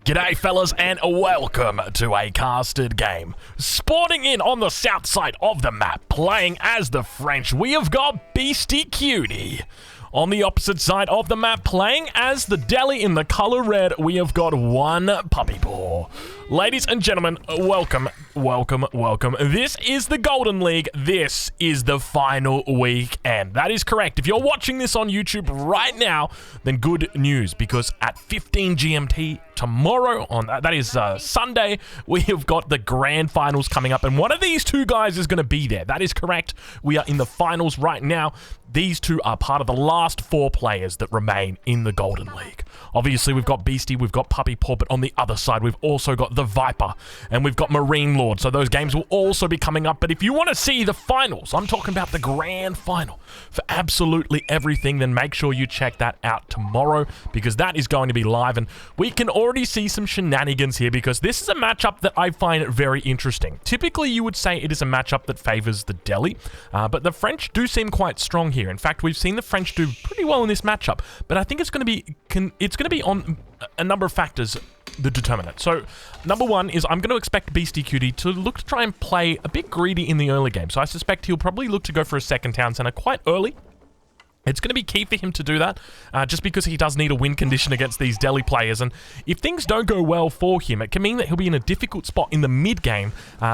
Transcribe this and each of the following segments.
G'day fellas and welcome to a casted game. Spawning in on the south side of the map, playing as the French, we have got BeastyQT. On the opposite side of the map, playing as the deli in the color red, we have got one Puppypaw. Ladies and gentlemen, welcome. This is the Golden League. This is the final weekend. That is correct. If you're watching this on YouTube right now, then good news, because at 15 GMT tomorrow, that is Sunday, we have got the grand finals coming up, and one of these two guys is going to be there. That is correct. We are in the finals right now. These two are part of the last four players that remain in the Golden League. Obviously, we've got Beastie, we've got Puppypaw, but on the other side, we've also got the Viper, and we've got Marine Lord, so those games will also be coming up. But if you want to see the finals, I'm talking about the grand final for absolutely everything, then make sure you check that out tomorrow, because that is going to be live, and we can already see some shenanigans here, because this is a matchup that I find very interesting. Typically, you would say it is a matchup that favors the deli, but the French do seem quite strong here. In fact, we've seen the French do pretty well in this matchup, but I think it's going to be on a number of factors that determine it. So, number one is I'm going to expect BeastyQT to look to try and play a bit greedy in the early game. So I suspect he'll probably look to go for a second town center quite early. It's going to be key for him to do that, just because he does need a win condition against these deli players, and if things don't go well for him, it can mean that he'll be in a difficult spot in the mid-game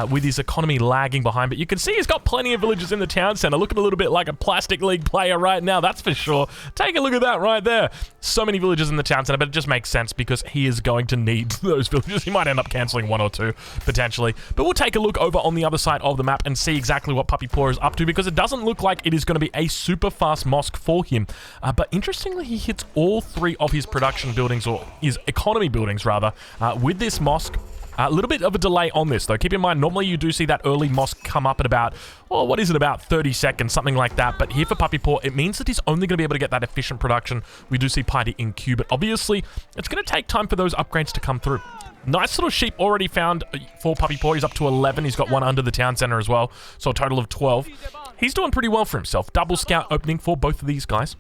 with his economy lagging behind. But you can see he's got plenty of villagers in the town center, looking a little bit like a plastic league player right now, that's for sure. Take a look at that right there. So many villagers in the town center, but it just makes sense because he is going to need those villagers. He might end up cancelling one or two, potentially. But we'll take a look over on the other side of the map and see exactly what Puppypaw is up to, because it doesn't look like it is going to be a super fast mosque for him. But interestingly, he hits all three of his production buildings, or his economy buildings rather, with this mosque. A little bit of a delay on this, though. Keep in mind, normally you do see that early mosque come up at about, well, what is it, about 30 seconds, something like that. But here for Puppypaw, it means that he's only going to be able to get that efficient production. We do see Piety in queue, but obviously, it's going to take time for those upgrades to come through. Nice little sheep already found for Puppypaw. He's up to 11. He's got one under the town center as well, so a total of 12. He's doing pretty well for himself. Double scout opening for both of these guys.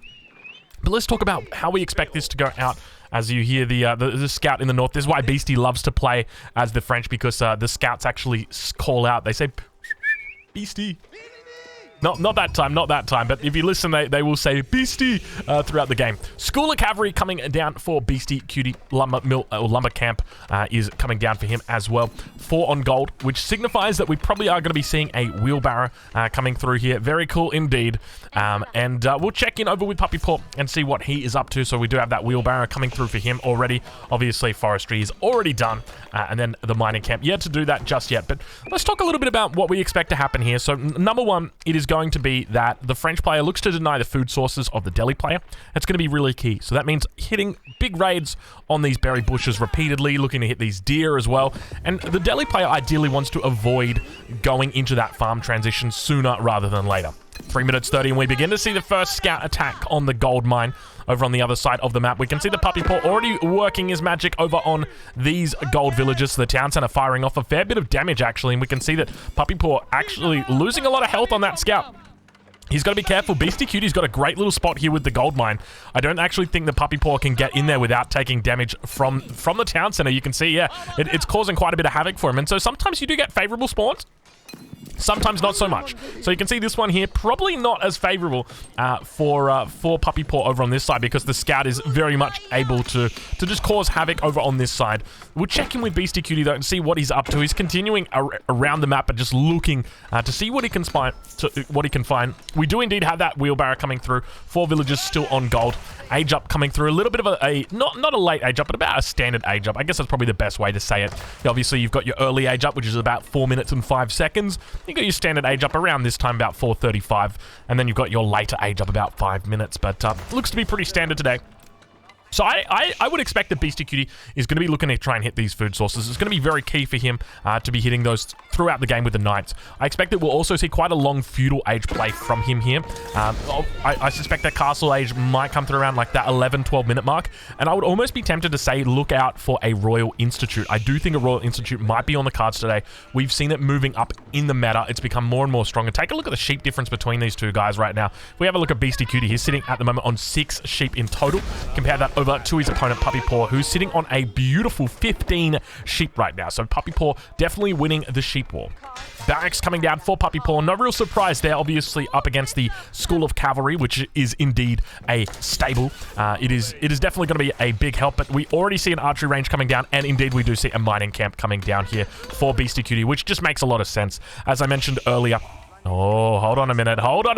But let's talk about how we expect this to go out. As you hear the scout in the north, this is why Beastie loves to play as the French, because the scouts actually call out. They say, Beastie. Not that time, but if you listen, they will say Beastie throughout the game. School of Cavalry coming down for BeastyQT. Lumber Camp is coming down for him as well. 4 on gold, which signifies that we probably are going to be seeing a wheelbarrow coming through here. Very cool indeed. And we'll check in over with Puppypaw and see what he is up to. So we do have that wheelbarrow coming through for him already. Obviously, forestry is already done. And then the mining camp, yet to do that just yet. But let's talk a little bit about what we expect to happen here. So number one, it is going to be that the French player looks to deny the food sources of the deli player. That's going to be really key. So that means hitting big raids on these berry bushes repeatedly, looking to hit these deer as well. And the deli player ideally wants to avoid going into that farm transition sooner rather than later. 3 minutes 30, and we begin to see the first scout attack on the gold mine over on the other side of the map. We can see the Puppypaw already working his magic over on these gold villages. So the town center firing off a fair bit of damage, actually, and we can see that Puppypaw actually losing a lot of health on that scout. He's got to be careful. BeastyQT's got a great little spot here with the gold mine. I don't actually think the Puppypaw can get in there without taking damage from the town center. You can see, yeah, it's causing quite a bit of havoc for him. And so sometimes you do get favorable spawns. Sometimes not so much. So you can see this one here, probably not as favorable for Puppypaw over on this side, because the scout is very much able to just cause havoc over on this side. We'll check in with BeastyQT though and see what he's up to. He's continuing around the map and just looking to see what he can find. We do indeed have that wheelbarrow coming through. 4 villagers still on gold. Age up coming through. A little bit of not a late age up, but about a standard age up. I guess that's probably the best way to say it. Obviously, you've got your early age up, which is about 4 minutes and 5 seconds. You got your standard age up around this time, about 4:35, and then you've got your later age up about 5 minutes. But looks to be pretty standard today. So I would expect that BeastyQT is going to be looking to try and hit these food sources. It's going to be very key for him to be hitting those throughout the game with the Knights. I expect that we'll also see quite a long feudal age play from him here. I suspect that castle age might come through around like that 11-12 minute mark. And I would almost be tempted to say look out for a Royal Institute. I do think a Royal Institute might be on the cards today. We've seen it moving up in the meta. It's become more and more strong. And take a look at the sheep difference between these two guys right now. If we have a look at BeastyQT, he's sitting at the moment on 6 sheep in total. Compare that over over to his opponent, Puppypaw, who's sitting on a beautiful 15 sheep right now. So Puppypaw definitely winning the sheep war. Barracks coming down for Puppypaw. No real surprise there, obviously up against the School of Cavalry, which is indeed a stable. It is definitely going to be a big help, but we already see an archery range coming down, and indeed we do see a mining camp coming down here for BeastyQT, which just makes a lot of sense. As I mentioned earlier, oh, hold on a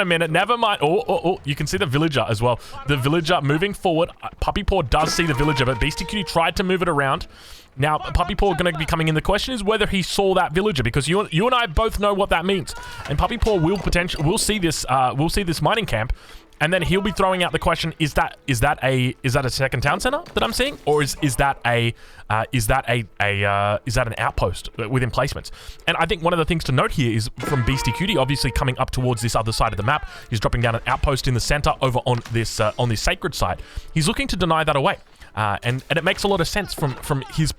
minute, never mind. Oh, you can see the villager as well. The villager moving forward. Puppypaw does see the villager, but BeastyQT tried to move it around. Now, Puppypaw going to be coming in. The question is whether he saw that villager, because you and I both know what that means. And Puppypaw will see this mining camp, and then he'll be throwing out the question: is that a second town center that I'm seeing, or is that an outpost with emplacements? And I think one of the things to note here is from BeastyQT, obviously coming up towards this other side of the map, he's dropping down an outpost in the center over on this sacred side. He's looking to deny that away. And it makes a lot of sense from his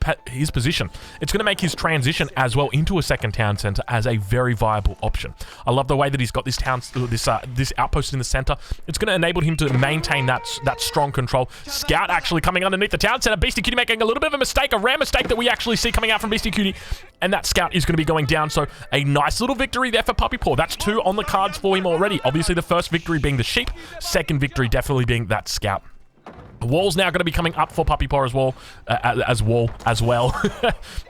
position. It's going to make his transition as well into a second town center as a very viable option. I love the way that he's got this outpost in the center. It's going to enable him to maintain that strong control. Scout actually coming underneath the town center. BeastyQT making a little bit of a mistake, a rare mistake that we actually see coming out from BeastyQT. And that scout is going to be going down. So a nice little victory there for Puppypaw. That's 2 on the cards for him already. Obviously the first victory being the sheep. Second victory definitely being that scout. Wall's now going to be coming up for Puppypaw as well.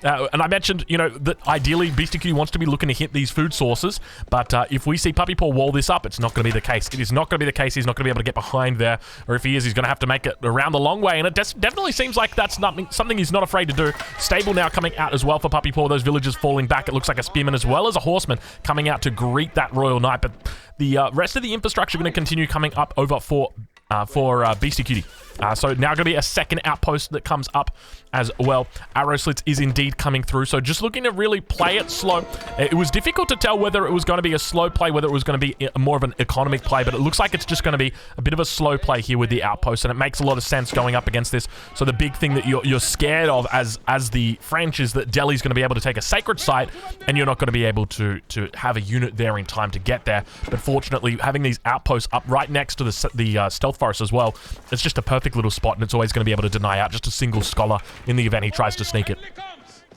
And I mentioned, that ideally BeastyQT wants to be looking to hit these food sources, but if we see Puppypaw wall this up, it's not going to be the case. It is not going to be the case. He's not going to be able to get behind there, or if he is, he's going to have to make it around the long way, and it definitely seems like that's something he's not afraid to do. Stable now coming out as well for Puppypaw. Those villagers falling back. It looks like a spearman as well as a horseman coming out to greet that royal knight, but the rest of the infrastructure going to continue coming up over for BeastyQT. So now going to be a second outpost that comes up as well. Arrow slits is indeed coming through. So just looking to really play it slow. It was difficult to tell whether it was going to be a slow play, whether it was going to be more of an economic play, but it looks like it's just going to be a bit of a slow play here with the outpost, and it makes a lot of sense going up against this. So the big thing that you're scared of as the French is that Delhi's going to be able to take a sacred site, and you're not going to be able to have a unit there in time to get there. But fortunately, having these outposts up right next to the stealth forest as well, it's just a perfect little spot, and it's always going to be able to deny out just a single scholar in the event he tries to sneak it.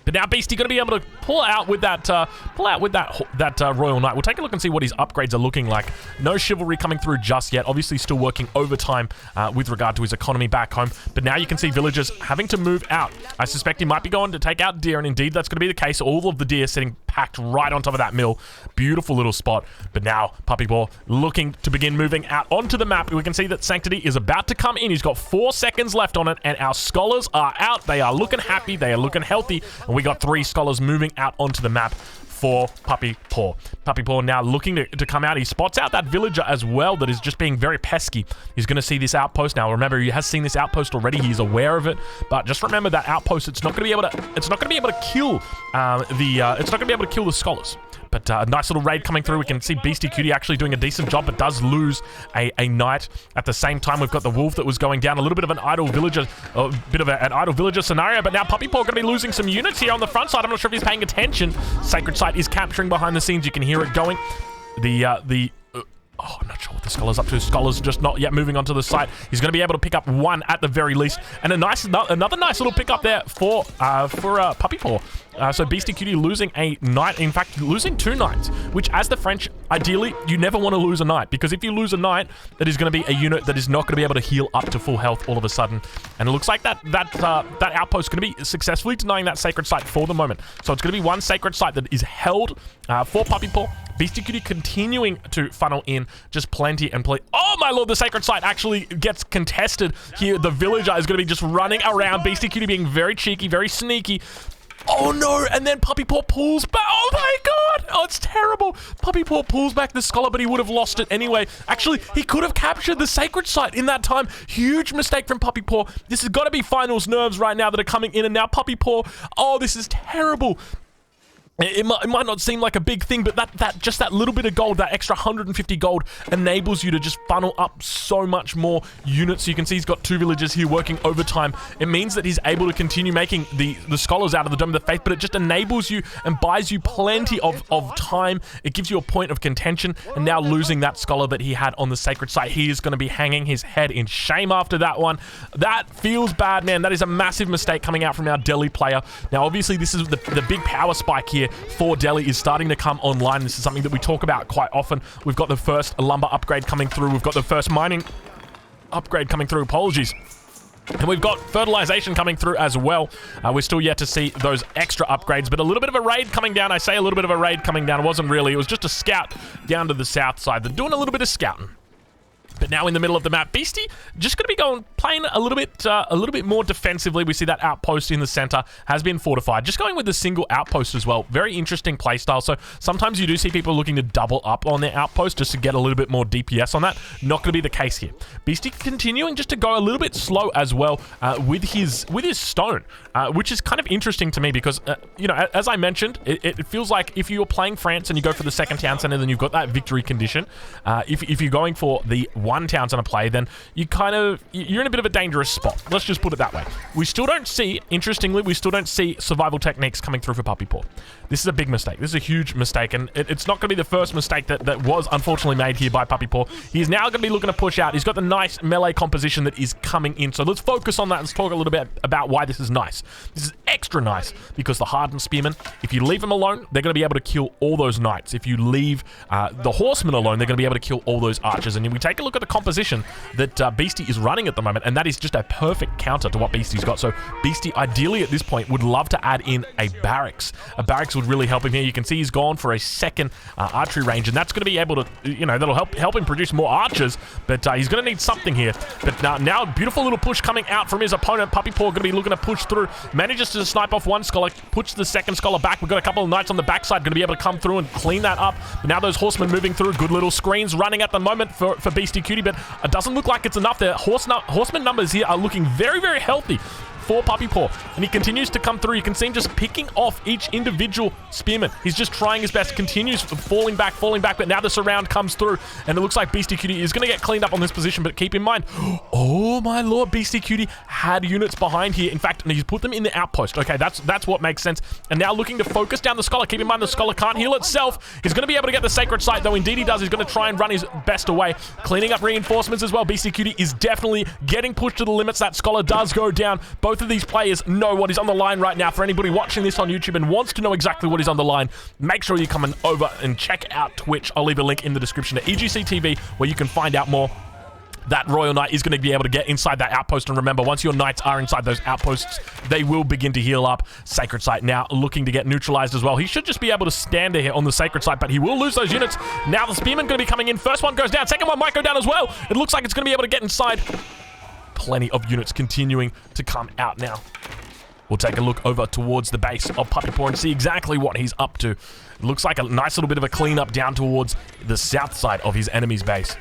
But now Beastie going to be able to pull out with that Royal Knight. We'll take a look and see what his upgrades are looking like. No chivalry coming through just yet. Obviously still working overtime with regard to his economy back home. But now you can see villagers having to move out. I suspect he might be going to take out deer, and indeed that's going to be the case. All of the deer sitting packed right on top of that mill. Beautiful little spot. But now Puppypaw looking to begin moving out onto the map. We can see that Sanctity is about to come in. He's got 4 seconds left on it, and our scholars are out. They are looking happy. They are looking healthy. And we got 3 scholars moving out onto the map for Puppypaw. Puppypaw now looking to come out. He spots out that villager as well that is just being very pesky. He's going to see this outpost now. Remember, he has seen this outpost already. He's aware of it. But just remember that outpost. It's not going to be able to kill the scholars. But a nice little raid coming through. We can see BeastyQT actually doing a decent job, but does lose a knight. At the same time, we've got the wolf that was going down. A little bit of an idle villager, an idle villager scenario. But now Puppypaw going to be losing some units here on the front side. I'm not sure if he's paying attention. Sacred Site is capturing behind the scenes. You can hear it going. I'm not sure what the Scholar's up to. Scholar's just not yet moving onto the site. He's going to be able to pick up 1 at the very least. And another nice little pickup there for Puppypaw. So BeastyQT losing a knight, in fact, losing 2 knights, which as the French, ideally, you never want to lose a knight, because if you lose a knight, that is going to be a unit that is not going to be able to heal up to full health all of a sudden. And it looks like that outpost is going to be successfully denying that sacred site for the moment. So it's going to be 1 sacred site that is held for Puppypaw. BeastyQT continuing to funnel in just plenty and plenty. Oh my lord, the sacred site actually gets contested here. The villager is going to be just running around. BeastyQT being very cheeky, very sneaky. Oh no, and then Puppypaw pulls back. Oh my god! Oh, it's terrible. Puppypaw pulls back the scholar, but he would have lost it anyway. Actually, he could have captured the sacred site in that time. Huge mistake from Puppypaw. This has got to be finals nerves right now that are coming in, and now Puppypaw. Oh, this is terrible. It might not seem like a big thing, but just that little bit of gold, that extra 150 gold, enables you to just funnel up so much more units. So you can see he's got 2 villagers here working overtime. It means that he's able to continue making the scholars out of the Dome of the Faith, but it just enables you and buys you plenty of time. It gives you a point of contention, and now losing that scholar that he had on the sacred site, he is going to be hanging his head in shame after that one. That feels bad, man. That is a massive mistake coming out from our Delhi player. Now, obviously, this is the big power spike here for Delhi is starting to come online. This is something that we talk about quite often. We've got the first lumber upgrade coming through. We've got the first mining upgrade coming through. Apologies. And we've got fertilization coming through as well. We're still yet to see those extra upgrades, but a little bit of a raid coming down. I say a little bit of a raid coming down. It wasn't really. It was just a scout down to the south side. They're doing a little bit of scouting. But now in the middle of the map, Beastie just going to be playing a little bit more defensively. We see that outpost in the center has been fortified. Just going with the single outpost as well. Very interesting playstyle. So sometimes you do see people looking to double up on their outpost just to get a little bit more DPS on that. Not going to be the case here. Beastie continuing just to go a little bit slow as well with his stone, which is kind of interesting to me because you know, as I mentioned, it feels like if you're playing France and you go for the second town center, then you've got that victory condition. If you're going for the one town center play, then you're in a bit of a dangerous spot. Let's just put it that way. We still don't see, interestingly, survival techniques coming through for Puppypaw. This is a big mistake. This is a huge mistake, and it's not going to be the first mistake that was unfortunately made here by Puppypaw. He's now going to be looking to push out. He's got the nice melee composition that is coming in, so let's focus on that. Let's talk a little bit about why this is nice. This is extra nice because the hardened spearmen, if you leave them alone, they're going to be able to kill all those knights. If you leave the horsemen alone, they're going to be able to kill all those archers. And if we take a look at the composition that Beastie is running at the moment, and that is just a perfect counter to what Beastie's got. So Beastie, ideally at this point, would love to add in a barracks. A barracks would really help him here. You can see he's gone for a second archery range, and that's going to be able to, you know, that'll help him produce more archers, but he's going to need something here. But now beautiful little push coming out from his opponent. Puppypaw going to be looking to push through. Manages to snipe off one scholar, puts the second scholar back. We've got a couple of knights on the backside going to be able to come through and clean that up. But now those horsemen moving through. Good little screens running at the moment for BeastyQT, but it doesn't look like it's enough. The horseman numbers here are looking very, very healthy for Puppypaw, and he continues to come through. You can see him just picking off each individual spearman. He's just trying his best, continues falling back, but now the surround comes through, and it looks like BeastyQT is going to get cleaned up on this position, but keep in mind, oh my lord, BeastyQT had units behind here. In fact, he's put them in the outpost. Okay, that's what makes sense. And now looking to focus down the scholar. Keep in mind, the scholar can't heal itself. He's going to be able to get the sacred site, though. Indeed he does. He's going to try and run his best away. Cleaning up reinforcements as well. BeastyQT is definitely getting pushed to the limits. That scholar does go down. Both of these players know what is on the line right now. For anybody watching this on YouTube and wants to know exactly what is on the line, make sure you come over and check out Twitch. I'll leave a link in the description to EGC TV where you can find out more. That Royal Knight is going to be able to get inside that outpost, and remember, once your knights are inside those outposts, they will begin to heal up. Sacred Site now looking to get neutralized as well. He should just be able to stand there on the Sacred Site, but he will lose those units. Now the Spearman going to be coming in. First one goes down. Second one might go down as well. It looks like it's going to be able to get inside. Plenty of units continuing to come out now. We'll take a look over towards the base of Puppypaw and see exactly what he's up to. It looks like a nice little bit of a cleanup down towards the south side of his enemy's base.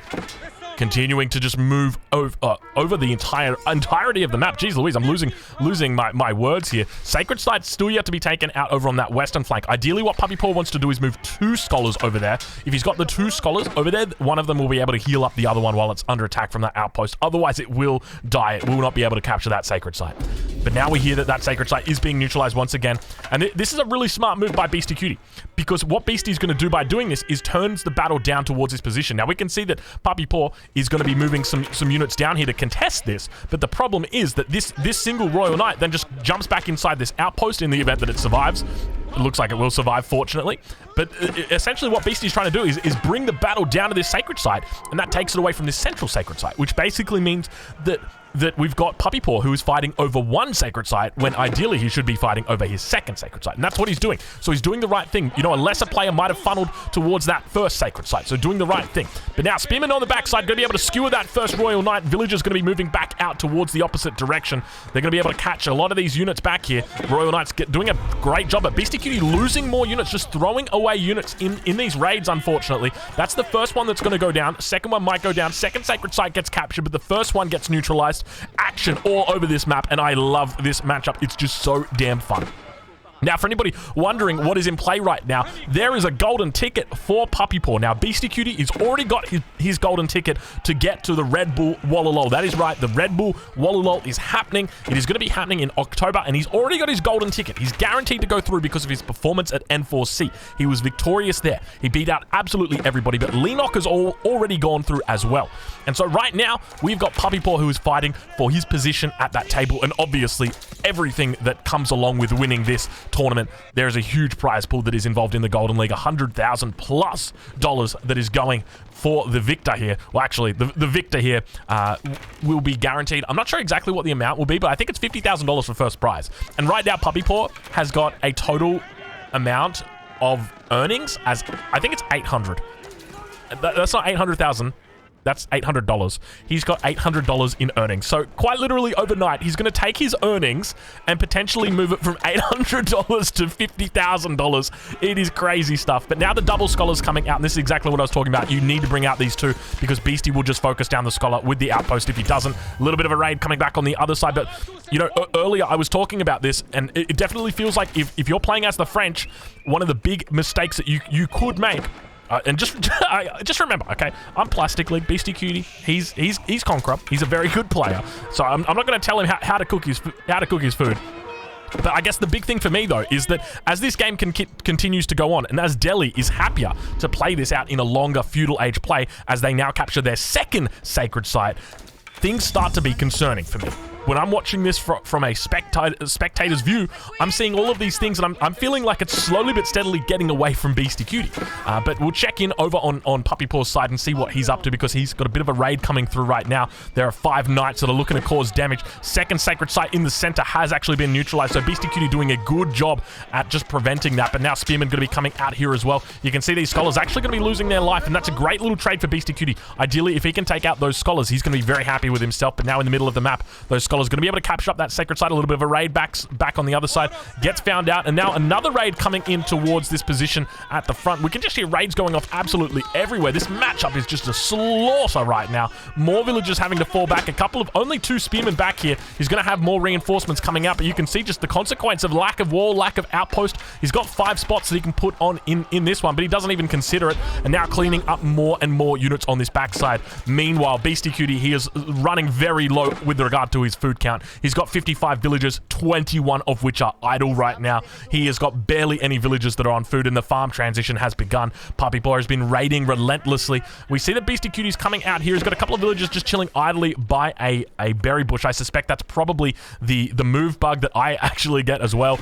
Continuing to just move over the entirety of the map. Jeez Louise, I'm losing my words here. Sacred Site's still yet to be taken out over on that western flank. Ideally, what Puppypaw wants to do is move 2 scholars over there. If he's got the 2 scholars over there, one of them will be able to heal up the other one while it's under attack from that outpost. Otherwise, it will die. It will not be able to capture that Sacred Site. But now we hear that Sacred Site is being neutralized once again. And this is a really smart move by BeastyQT, because what Beastie's going to do by doing this is turns the battle down towards his position. Now, we can see that Puppypaw is going to be moving some units down here to contest this, but the problem is that this single Royal Knight then just jumps back inside this outpost in the event that it survives. It looks like it will survive, fortunately. But essentially what Beastie's trying to do is bring the battle down to this Sacred Site, and that takes it away from this central Sacred Site, which basically means that we've got Puppypaw who is fighting over one Sacred Site when ideally he should be fighting over his second Sacred Site. And that's what he's doing. So he's doing the right thing. You know, a lesser player might have funneled towards that first Sacred Site. So doing the right thing. But now Spearman on the backside going to be able to skewer that first Royal Knight. Villagers going to be moving back out towards the opposite direction. They're going to be able to catch a lot of these units back here. Royal Knights doing a great job at BeastyQT losing more units, just throwing away units in these raids, unfortunately. That's the first one that's going to go down. Second one might go down. Second Sacred Site gets captured, but the first one gets neutralized. Action all over this map, and I love this matchup. It's just so damn fun. Now, for anybody wondering what is in play right now, there is a golden ticket for Puppypaw. Now, BeastyQT has already got his golden ticket to get to the Red Bull Wallalol. That is right, the Red Bull Wallalol is happening. It is going to be happening in October, and he's already got his golden ticket. He's guaranteed to go through because of his performance at N4C. He was victorious there. He beat out absolutely everybody, but Leenock has already gone through as well. And so right now, we've got Puppypaw who is fighting for his position at that table, and obviously everything that comes along with winning this tournament. There is a huge prize pool that is involved in the Golden League, $100,000+ that is going for the victor here. Well, actually, the victor here will be guaranteed. I'm not sure exactly what the amount will be, but I think it's $50,000 for first prize. And right now, Puppypaw has got a total amount of earnings as, I think it's 800. That's not 800,000. That's $800. He's got $800 in earnings. So quite literally overnight, he's going to take his earnings and potentially move it from $800 to $50,000. It is crazy stuff. But now the double scholar's coming out, and this is exactly what I was talking about. You need to bring out these two because Beastie will just focus down the scholar with the outpost if he doesn't. A little bit of a raid coming back on the other side. But, you know, earlier I was talking about this, and it definitely feels like if you're playing as the French, one of the big mistakes that you could make. And just remember, okay, I'm Plastic League, BeastyQT. He's Conqueror. He's a very good player. So I'm not going to tell him how to cook his food. But I guess the big thing for me, though, is that as this game continues to go on, and as Delhi is happier to play this out in a longer feudal age play, as they now capture their second sacred site, things start to be concerning for me. When I'm watching this from a spectator's view, I'm seeing all of these things, and I'm feeling like it's slowly but steadily getting away from BeastyQT. But we'll check in over on Puppypaw's side and see what he's up to, because he's got a bit of a raid coming through right now. There are 5 knights that are looking to cause damage. Second sacred site in the center has actually been neutralized, so BeastyQT doing a good job at just preventing that. But now Spearman going to be coming out here as well. You can see these scholars actually going to be losing their life, and that's a great little trade for BeastyQT. Ideally, if he can take out those scholars, he's going to be very happy with himself. But now in the middle of the map, those scholars going to be able to capture up that sacred site. A little bit of a raid back on the other side. Gets found out, and now another raid coming in towards this position at the front. We can just hear raids going off absolutely everywhere. This matchup is just a slaughter right now. More villagers having to fall back. Only 2 spearmen back here. He's going to have more reinforcements coming out, but you can see just the consequence of lack of wall, lack of outpost. He's got 5 spots that he can put on in this one, but he doesn't even consider it, and now cleaning up more and more units on this backside. Meanwhile, BeastyQT, he is running very low with regard to his food count. He's got 55 villagers, 21 of which are idle right now. He has got barely any villagers that are on food, and the farm transition has begun. Puppypaw has been raiding relentlessly. We see that BeastyQT is coming out here. He's got a couple of villagers just chilling idly by a berry bush. I suspect that's probably the move bug that I actually get as well,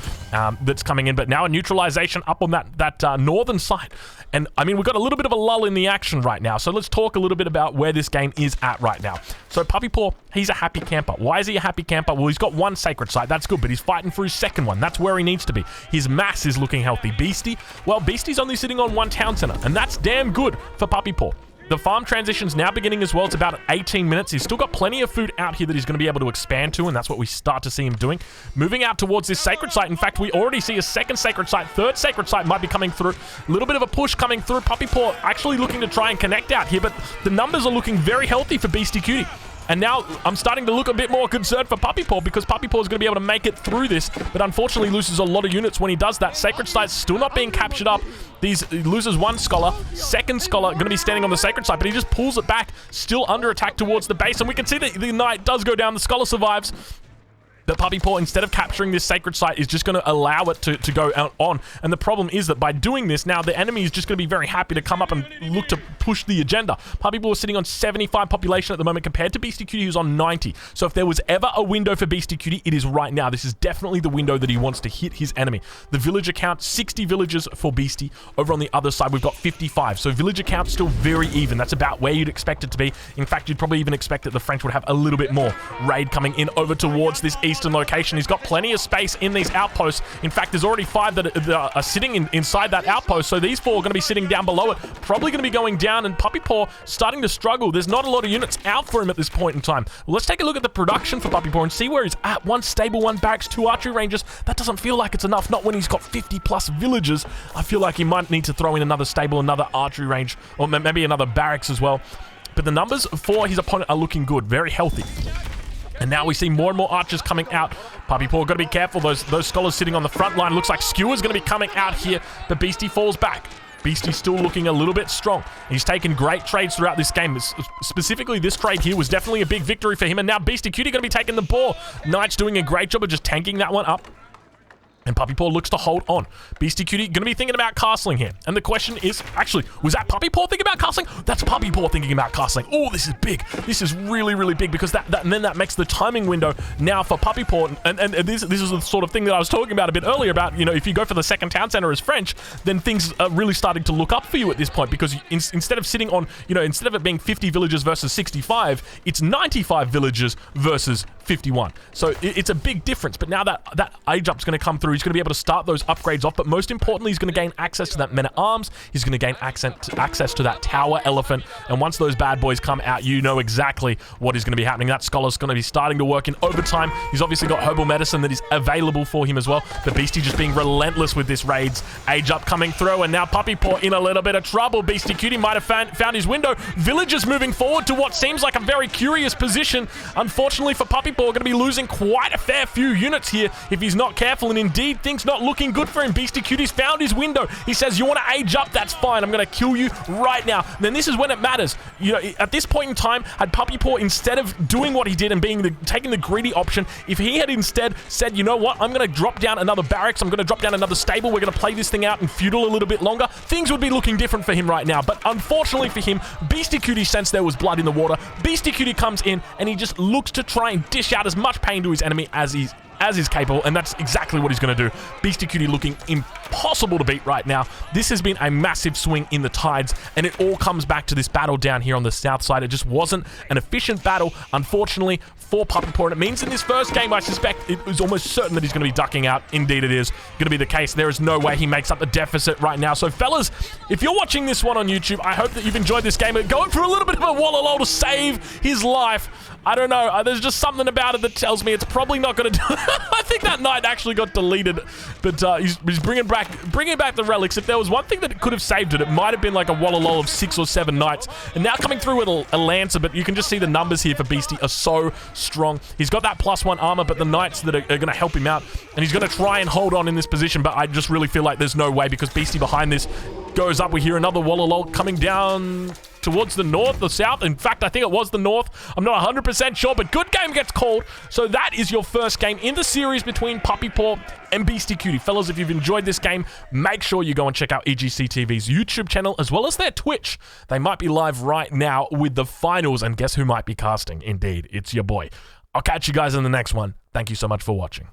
that's coming in. But now a neutralization up on that northern side. And, I mean, we've got a little bit of a lull in the action right now. So let's talk a little bit about where this game is at right now. So Puppypaw, he's a happy camper. Why is he a happy camper? Well, he's got 1 sacred site. That's good, but he's fighting for his second one. That's where he needs to be. His mass is looking healthy. Beastie, well, Beastie's only sitting on 1 town center, and that's damn good for Puppypaw. The farm transition's now beginning as well. It's about 18 minutes. He's still got plenty of food out here that he's going to be able to expand to, and that's what we start to see him doing. Moving out towards this sacred site. In fact, we already see a second sacred site. Third sacred site might be coming through. A little bit of a push coming through. Puppypaw actually looking to try and connect out here, but the numbers are looking very healthy for BeastyQT. And now I'm starting to look a bit more concerned for Puppypaw, because Puppypaw is going to be able to make it through this, but unfortunately loses a lot of units when he does that. Sacred site's still not being captured up. He loses 1 scholar. Second scholar going to be standing on the sacred site, but he just pulls it back, still under attack towards the base. And we can see that the knight does go down. The scholar survives. But Puppypaw, instead of capturing this sacred site, is just going to allow it to go on. And the problem is that by doing this, now the enemy is just going to be very happy to come up and look to push the agenda. Puppypaw is sitting on 75 population at the moment compared to BeastyQT, who's on 90. So if there was ever a window for BeastyQT, it is right now. This is definitely the window that he wants to hit his enemy. The villager count, 60 villagers for Beastie. Over on the other side, we've got 55. So villager count still very even. That's about where you'd expect it to be. In fact, you'd probably even expect that the French would have a little bit more. Raid coming in over towards this eastern location. He's got plenty of space in these outposts. In fact, there's already 5 that are sitting inside that outpost, so these 4 are going to be sitting down below it, probably going to be going down, and Puppypaw starting to struggle. There's not a lot of units out for him at this point in time. Well, let's take a look at the production for Puppypaw and see where he's at. 1 stable, 1 barracks, 2 archery ranges. That doesn't feel like it's enough, not when he's got 50 plus villagers. I feel like he might need to throw in another stable, another archery range, or maybe another barracks as well. But the numbers for his opponent are looking good, very healthy. And now we see more and more archers coming out. Puppypaw, got to be careful. Those scholars sitting on the front line. Looks like Skewer's going to be coming out here, but Beastie falls back. Beastie's still looking a little bit strong. He's taken great trades throughout this game. Specifically, this trade here was definitely a big victory for him. And now BeastyQT going to be taking the ball. Knight's doing a great job of just tanking that one up. And Puppypaw looks to hold on. BeastyQT going to be thinking about castling here. And the question is, actually, was that Puppypaw thinking about castling? That's Puppypaw thinking about castling. Oh, this is big. This is really, really big because and then that makes the timing window now for Puppypaw. And this is the sort of thing that I was talking about a bit earlier about, you know, if you go for the second town center as French, then things are really starting to look up for you at this point because instead of sitting on, you know, instead of it being 50 villagers versus 65, it's 95 villagers versus 51. So it's a big difference. But now that age up's going to come through, he's going to be able to start those upgrades off, but most importantly, he's going to gain access to that men-at-arms. He's going to gain access to that tower elephant, and once those bad boys come out, you know exactly what is going to be happening. That scholar's going to be starting to work in overtime. He's obviously got herbal medicine that is available for him as well. The Beastie just being relentless with this raids. Age up coming through, and now Puppypaw in a little bit of trouble. BeastyQT might have found his window. Villagers moving forward to what seems like a very curious position. Unfortunately for Puppypaw, going to be losing quite a fair few units here if he's not careful, and indeed things not looking good for him. BeastyQT's found his window. He says, you want to age up? That's fine. I'm going to kill you right now. And then this is when it matters. You know, at this point in time, had Puppypaw, instead of doing what he did and taking the greedy option, if he had instead said, you know what, I'm going to drop down another barracks, I'm going to drop down another stable, we're going to play this thing out in Feudal a little bit longer, things would be looking different for him right now. But unfortunately for him, BeastyQT sensed there was blood in the water. BeastyQT comes in and he just looks to try and dish out as much pain to his enemy as is capable, and that's exactly what he's going to do. BeastyQT looking impossible to beat right now. This has been a massive swing in the tides, and it all comes back to this battle down here on the south side. It just wasn't an efficient battle, unfortunately, for Puppypaw, and it means in this first game, I suspect it was almost certain that he's going to be ducking out. Indeed, it is going to be the case. There is no way he makes up the deficit right now. So, fellas, if you're watching this one on YouTube, I hope that you've enjoyed this game. Going for a little bit of a wall-a-lol to save his life. I don't know. There's just something about it that tells me it's probably not going to do it. I think that knight actually got deleted, but he's bringing back the relics. If there was one thing that could have saved it, it might have been like a wall-a-lol of 6 or 7 knights. And now coming through with a lancer, but you can just see the numbers here for Beastie are so strong. He's got that +1 armor, but the knights that are going to help him out, and he's going to try and hold on in this position, but I just really feel like there's no way because Beastie behind this goes up. We hear another wall-a-lol coming down towards the north, the south. In fact, I think it was the north. I'm not 100% sure, but good game gets called. So that is your first game in the series between Puppypaw and BeastyQT. Fellas, if you've enjoyed this game, make sure you go and check out EGC TV's YouTube channel as well as their Twitch. They might be live right now with the finals, and guess who might be casting? Indeed, it's your boy. I'll catch you guys in the next one. Thank you so much for watching.